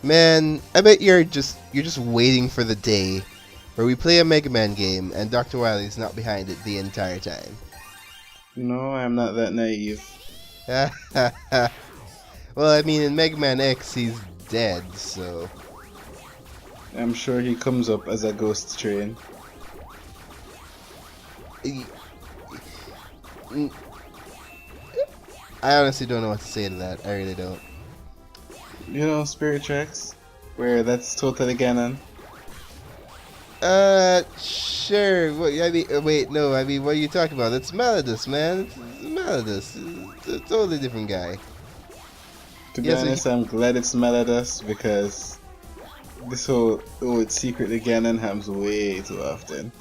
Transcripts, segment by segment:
Man, I bet you're just waiting for the day where we play a Mega Man game and Dr. Wily's not behind it the entire time. No, I'm not that naive. Well, I mean, in Mega Man X, he's dead, so. I'm sure he comes up as a ghost train. I honestly don't know what to say to that. I really don't. You know, Spirit Tracks, where that's totally canon. Sure. I mean, wait, no. I mean, what are you talking about? It's Melodus, man. It's Melodus. It's a totally different guy. To be honest, I'm glad it's Melodus because this whole it's secretly canon happens way too often.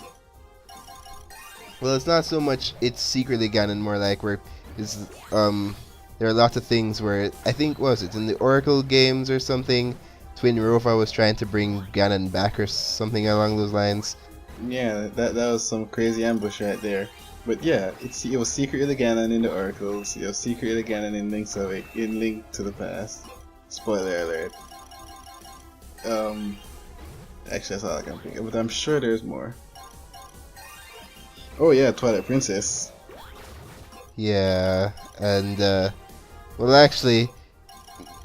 Well, it's not so much it's secretly Ganon, more like where is there are lots of things where I think was it in the Oracle games or something. Twin Rofa was trying to bring Ganon back or something along those lines. Yeah, that was some crazy ambush right there. But yeah, it was secretly Ganon in the Oracles. It was secretly Ganon in Link to the Past. Spoiler alert. Actually, that's all I can think of. But I'm sure there's more. Oh yeah, Twilight Princess. Yeah, and well, actually,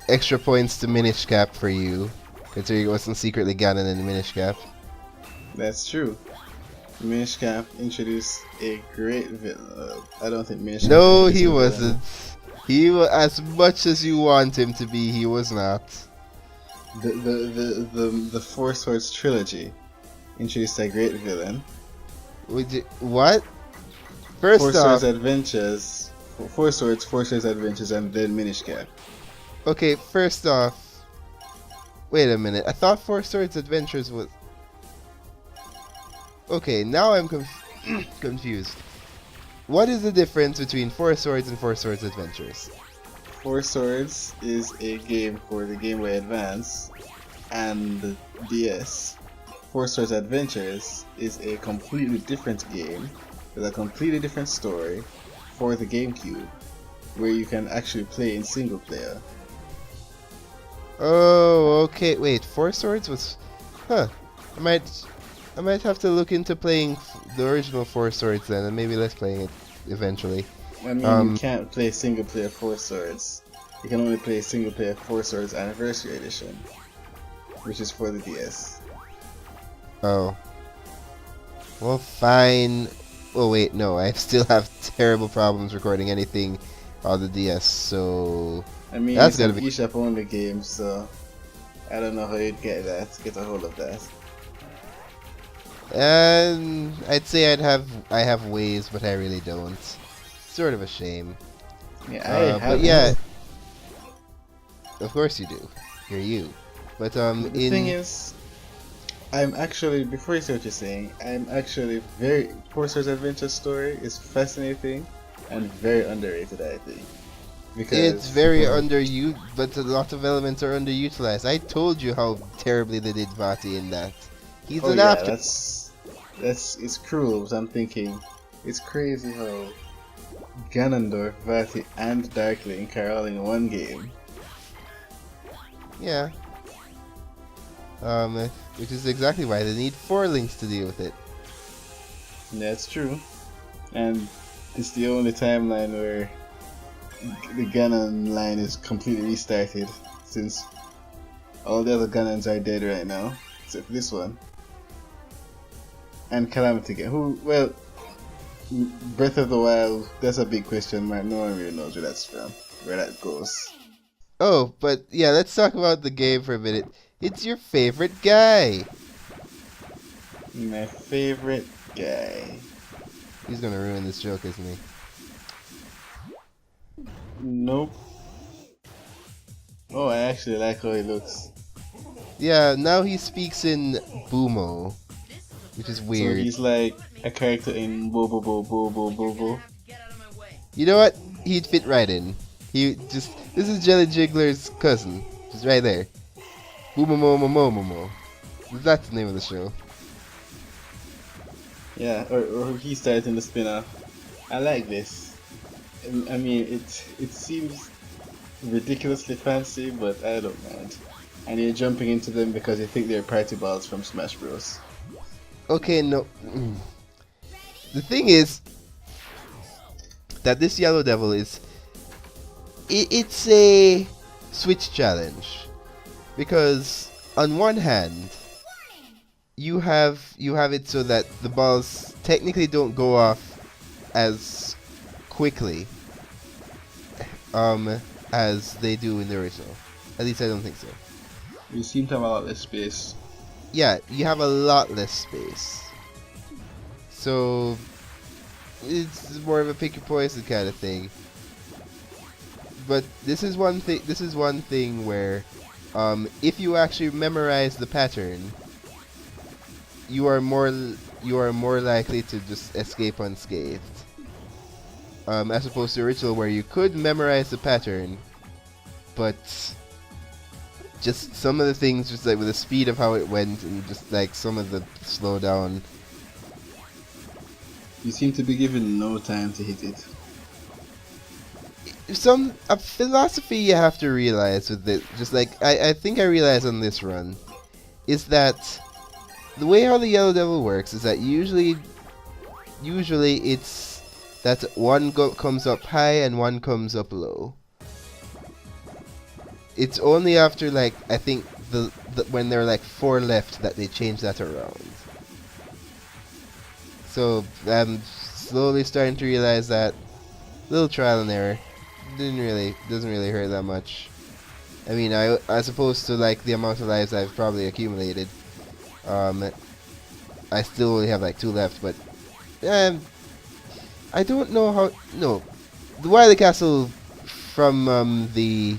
extra points to Minish Cap for you, considering it wasn't secretly Ganon in the Minish Cap. That's true. Minish Cap introduced a great villain. I don't think Minish Cap. No, he wasn't. He was, as much as you want him to be, he was not. The Four Swords trilogy introduced a great villain. What? First Four off, Swords Adventures, Four Swords Adventures, and then Minish Cap. Okay, first off, wait a minute. I thought Four Swords Adventures was. Okay, now I'm confused. What is the difference between Four Swords and Four Swords Adventures? Four Swords is a game for the Game Boy Advance and the DS. Four Swords Adventures is a completely different game with a completely different story for the GameCube, where you can actually play in single player. Oh, okay. Wait, Four Swords was. Huh. I might have to look into playing the original Four Swords then, and maybe let's playing it eventually. I mean, you can't play single player Four Swords. You can only play single player Four Swords Anniversary Edition, which is for the DS. Oh. Well, fine. Oh wait, no. I still have terrible problems recording anything on the DS, so I mean, that's it's gotta an be. eShop only game, so I don't know how you'd get a hold of that. And I'd say I have ways, but I really don't. Sort of a shame. Yeah, I have. But yeah, of course you do. You're you. But The thing is, I'm actually, before you say what you're saying, I'm actually very. Four Swords Adventure story is fascinating and very underrated, I think. Because it's very underused, but a lot of elements are underutilized. I told you how terribly they did Vati in that. He's an after. That's it's cruel. But I'm thinking, it's crazy how Ganondorf, Vati, and Darkling are all in one game. Yeah. Which is exactly why they need 4 links to deal with it. That's true, and it's the only timeline where the Ganon line is completely restarted, since all the other Ganons are dead right now, except this one. And Calamity Ganon, well, Breath of the Wild, that's a big question mark. No one really knows where that's from, where that goes. Oh, but yeah, let's talk about the game for a minute. It's your favorite guy. My favorite guy. He's gonna ruin this joke, isn't he? Nope. Oh, I actually like how he looks. Yeah, now he speaks in Bumo, which is weird. So he's like a character in Bobo Bobo Bobo Bobo. You know what? He'd fit right in. This is Jelly Jiggler's cousin, just right there. Boomomomomomomo. That's the name of the show. Yeah, or he started in the spin-off. I like this. I mean, it seems ridiculously fancy, but I don't mind. and you're jumping into them because you think they're party balls from Smash Bros. Okay, no. The thing is that this Yellow Devil is it's a switch challenge, because on one hand you have it so that the balls technically don't go off as quickly as they do in the original. At least I don't think so. You seem to have a lot less space. Yeah, you have a lot less space. So it's more of a pick your poison kind of thing. But this is one thing where if you actually memorize the pattern, you are more likely to just escape unscathed. As opposed to the original, where you could memorize the pattern, but just some of the things, just like with the speed of how it went, and just like some of the slowdown. You seem to be given no time to hit it. A philosophy you have to realize with it, just like I think I realized on this run, is that the way how the Yellow Devil works is that usually it's that one comes up high and one comes up low. It's only after, like, I think the when there are like 4 left that they change that around. So I'm slowly starting to realize that little trial and error doesn't really hurt that much. I mean, as opposed to like the amount of lives I've probably accumulated, I still only have like 2 left, but I don't know how. No, the Wily Castle from the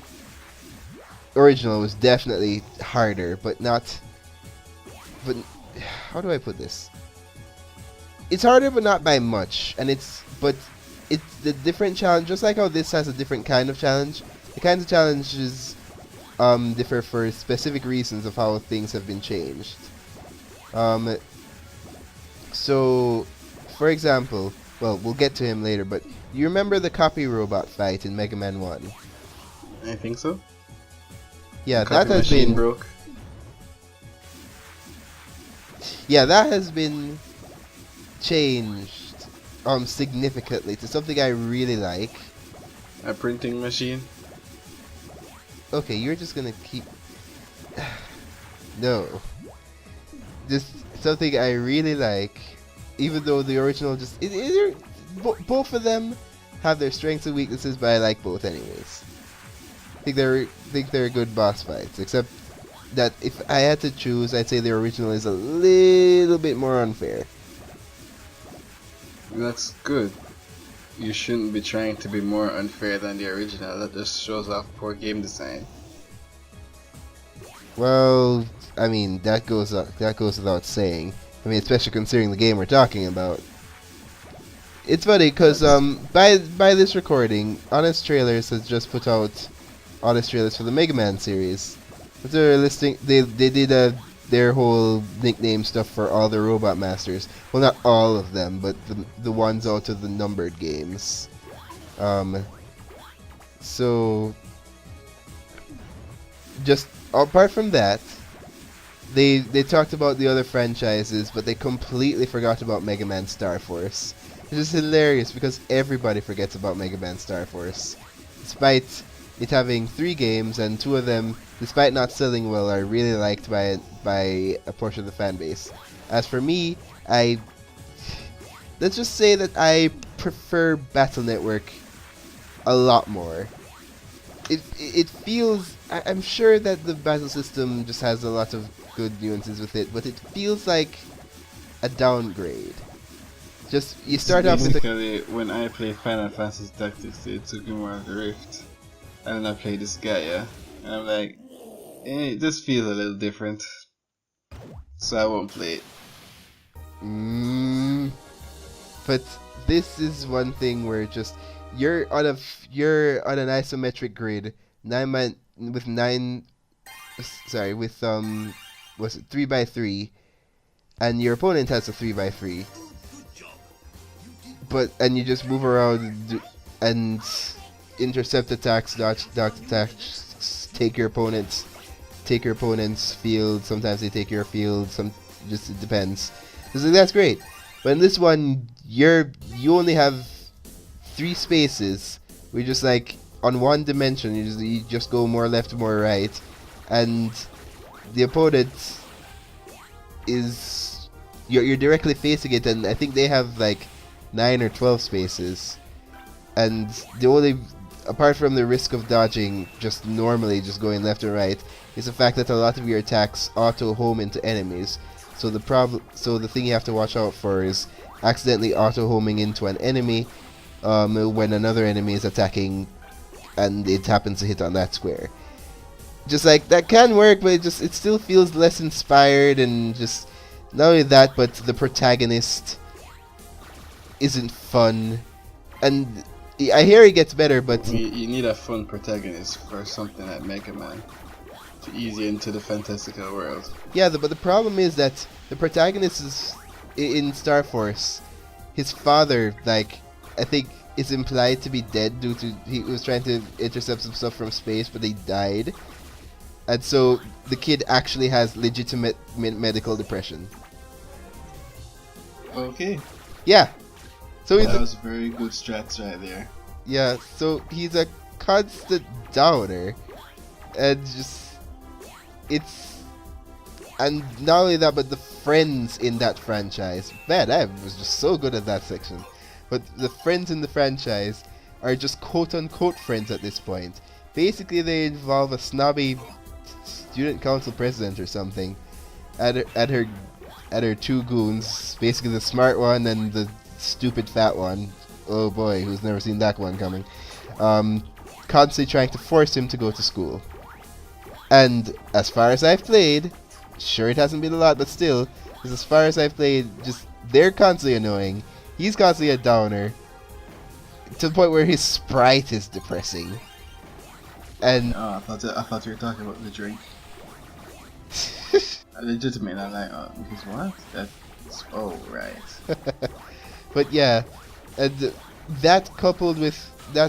original was definitely harder, but not. But how do I put this? It's harder, but not by much, and it's the different challenge. Just like how this has a different kind of challenge, the kinds of challenges differ for specific reasons of how things have been changed. So, for example, well, we'll get to him later, but you remember the copy robot fight in Mega Man 1? I think so. Yeah, The that copy has machine been broke. Yeah, that has been changed significantly to something I really like. A printing machine. Okay, you're just gonna keep no. Just something I really like, even though the original just both of them have their strengths and weaknesses, but I like both anyways. I think they're good boss fights, except that if I had to choose, I'd say the original is a little bit more unfair. That's good. You shouldn't be trying to be more unfair than the original. That just shows off poor game design. Well, I mean, that goes without saying. I mean, especially considering the game we're talking about. It's funny because by this recording, Honest Trailers has just put out Honest Trailers for the Mega Man series. But they're listing, they did their whole nickname stuff for all the Robot Masters. Well, not all of them, but the ones out of the numbered games. So just apart from that, they talked about the other franchises, but they completely forgot about Mega Man Star Force. Which is hilarious because everybody forgets about Mega Man Star Force. Despite it having 3 games, and 2 of them, despite not selling well, are really liked by a portion of the fan base. As for me, let's just say that I prefer Battle Network a lot more. It feels, I'm sure that the battle system just has a lot of good nuances with it, but it feels like a downgrade. Just, you start off with basically, when I play Final Fantasy Tactics, it took me more of the Rift. And then I played this guy, yeah. And I'm like, it just feels a little different. So I won't play it. But this is one thing where just you're on an isometric grid, was it 3x3, and your opponent has a 3x3. And you just move around and intercept attacks, dodge attacks, take your opponent's take your opponent's field, sometimes they take your field, just it depends. So that's great. But in this one, you only have 3 spaces. We just like on one dimension, you just go more left, more right, and the opponent is you're directly facing it, and I think they have like 9 or 12 spaces, and the only, apart from the risk of dodging just normally just going left and right, is the fact that a lot of your attacks auto home into enemies. So the thing you have to watch out for is accidentally auto homing into an enemy when another enemy is attacking, and it happens to hit on that square. Just like that can work, but it still feels less inspired, and just not only that, but the protagonist isn't fun. And I hear it gets better, but you need a fun protagonist for something like Megaman to ease you into the fantastical world. yeah, but the problem is that the protagonist is in Star Force. His father, like, I think is implied to be dead due to he was trying to intercept some stuff from space, but he died. And so the kid actually has legitimate medical depression. Okay. Yeah. So That was very good strats right there. yeah, so he's a constant downer, and and not only that, but the friends in that franchise, man, I was just so good at that section. But the friends in the franchise are just quote-unquote friends at this point. Basically, they involve a snobby student council president or something, at her 2 goons, basically the smart one and the stupid fat one. Oh boy, who's never seen that one coming? Constantly trying to force him to go to school. And as far as I've played, sure it hasn't been a lot, but still, as far as I've played, just they're constantly annoying. He's constantly a downer, to the point where his sprite is depressing. And I thought you were talking about the drink. Legitimate, I'm like, because what? That's, oh, right. but yeah, and that coupled with the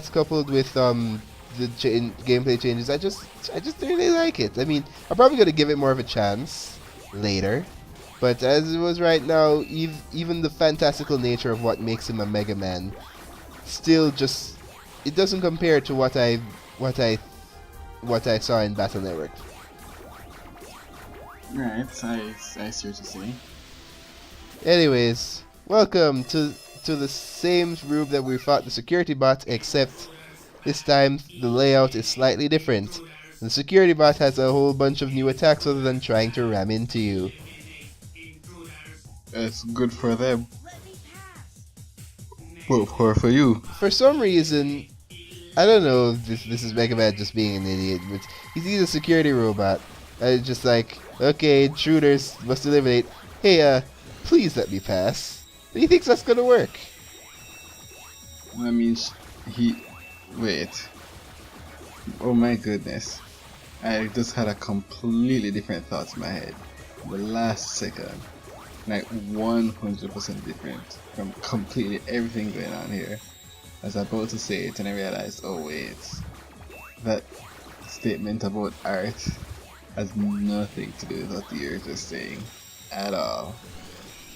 gameplay changes, I just really like it. I mean, I'm probably gonna give it more of a chance later, but as it was right now, even the fantastical nature of what makes him a Mega Man, still just, it doesn't compare to what I saw in Battle Network. Right, I see what you're saying. Anyways, welcome to the same room that we fought the security bot, except this time the layout is slightly different. The security bot has a whole bunch of new attacks other than trying to ram into you. It's good for them. Well, poor for you. For some reason, I don't know if this is Mega Man just being an idiot, but he's a security robot. It's just like, okay, intruders must eliminate. Hey, please let me pass. And he thinks that's gonna work. I mean, wait. Oh my goodness. I just had a completely different thought in my head. The last second. Like 100% different from completely everything going on here. I was about to say it and I realized, oh wait. That statement about art has nothing to do with what you're just saying. At all.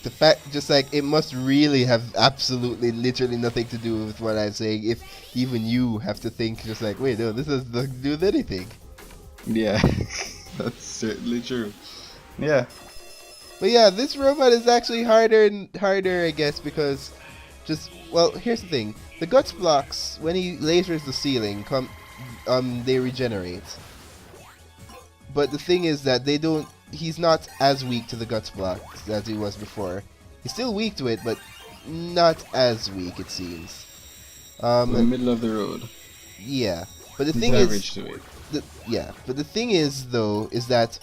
The fact, just like, it must really have absolutely, literally nothing to do with what I'm saying, if even you have to think, just like, wait, no, this has nothing to do with anything. Yeah, that's certainly true. Yeah. But yeah, this robot is actually harder and harder, I guess, because well, here's the thing. The guts blocks, when he lasers the ceiling, they regenerate. But the thing is that he's not as weak to the guts blocks as he was before. He's still weak to it, but not as weak, it seems. In the middle of the road. Yeah, but the He's thing average to it. but the thing is though, is that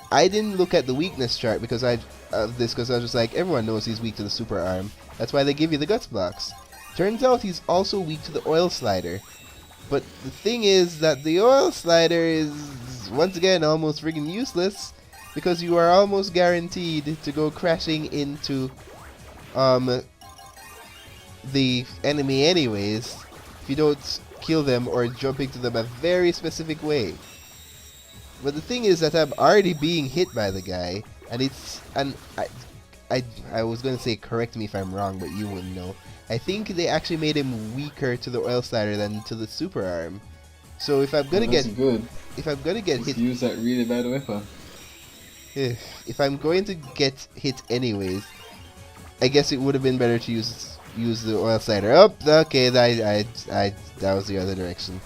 I didn't look at the weakness chart because I was just like, everyone knows he's weak to the super arm. That's why they give you the guts blocks. Turns out he's also weak to the oil slider. But the thing is that the oil slider is once again almost friggin' useless, because you are almost guaranteed to go crashing into the enemy anyways if you don't kill them or jump into them a very specific way. But the thing is that I'm already being hit by the guy, and I I was gonna say correct me if I'm wrong, but you wouldn't know. I think they actually made him weaker to the oil slider than to the super arm. So Oh, that's good. if I'm gonna get Just hit, use that really bad weapon. if I'm going to get hit anyways, I guess it would have been better to use the oil slider. Oh, okay, that was the other direction.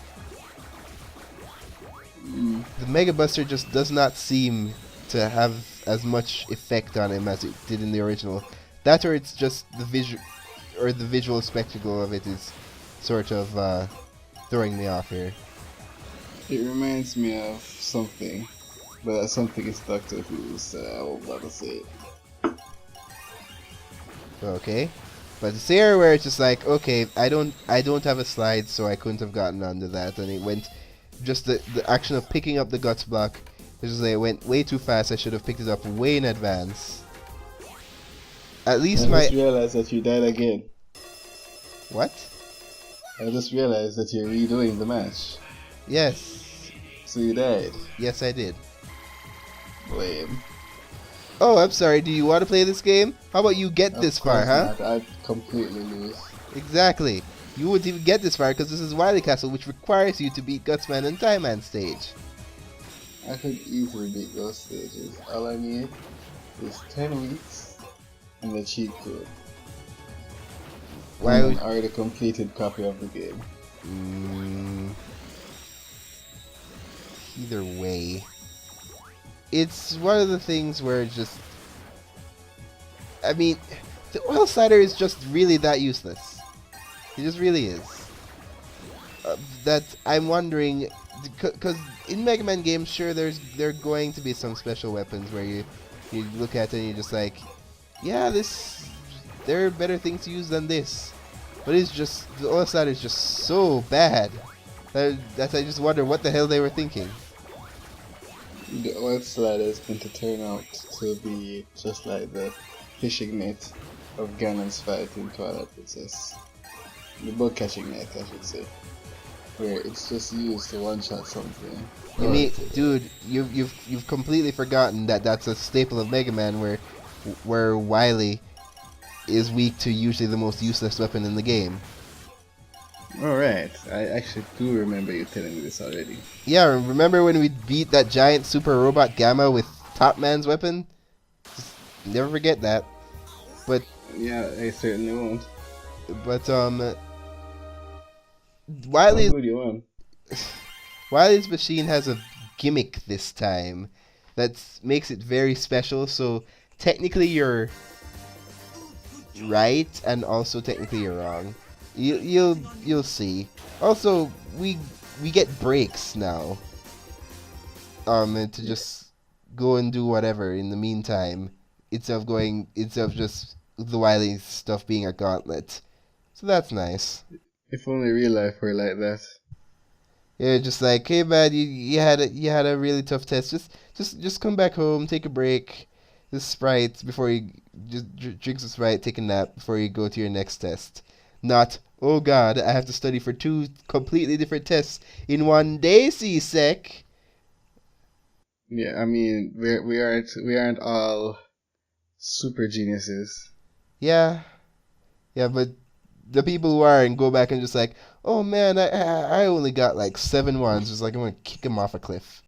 Mm. The Mega Buster just does not seem to have as much effect on him as it did in the original. That or it's just the visual spectacle of it is sort of throwing me off here. It reminds me of something, but that something is Doctor Who, so I won't bother say it. Okay. But it's here where it's just like, okay, I don't have a slide, so I couldn't have gotten onto that, and it went just the action of picking up the guts block. It's just like it went way too fast. I should have picked it up way in advance. At least I my just realized that you died again. what? I just realized that you're redoing the match. Yes, So you died. yes, I did. Lame. Oh, I'm sorry. Do you want to play this game? How about you get Of this far, course huh? not. I'd completely lose. Exactly. You wouldn't even get this far because this is Wily Castle, which requires you to beat Gutsman and Tie Man stage. I could easily beat those stages. All I need is 10 weeks and the cheat code. Why And would? an already completed copy of the game. Mm, either way, it's one of the things where it's just. I mean, the oil slider is just really that useless. It just really is. That I'm wondering, because in Mega Man games, sure, there are going to be some special weapons where you look at it and you're just like, yeah, there are better things to use than this. But it's just the oil slider is just so bad that I just wonder what the hell they were thinking. The oil slider is going to turn out to be just like the fishing net of Ganon's fight in Twilight Princess. The bug catching net, I should say. Where it's just used to one-shot something. You mean, dude, you've completely forgotten that that's a staple of Mega Man, where Wily is weak to usually the most useless weapon in the game. Alright, I actually do remember you telling me this already. Yeah, remember when we beat that giant super robot Gamma with Top Man's weapon? Just never forget that. But Yeah, I certainly won't. but How Wily's good you won? Wily's machine has a gimmick this time that makes it very special. So technically you're right, and also technically you're wrong. You'll see. Also, we get breaks now. And to just go and do whatever in the meantime, instead of just the Wily stuff being a gauntlet. So that's nice. If only real life were like that. Yeah, just like, hey man, you had a really tough test. Just come back home, take a break, just Sprite before you just drink some Sprite, take a nap before you go to your next test. Not, oh god, I have to study for two completely different tests in one day, C-Sec. Yeah, I mean, we aren't all super geniuses. Yeah, yeah, but the people who are and go back and just like, oh man, I only got like 7 ones. Just like I'm gonna kick him off a cliff.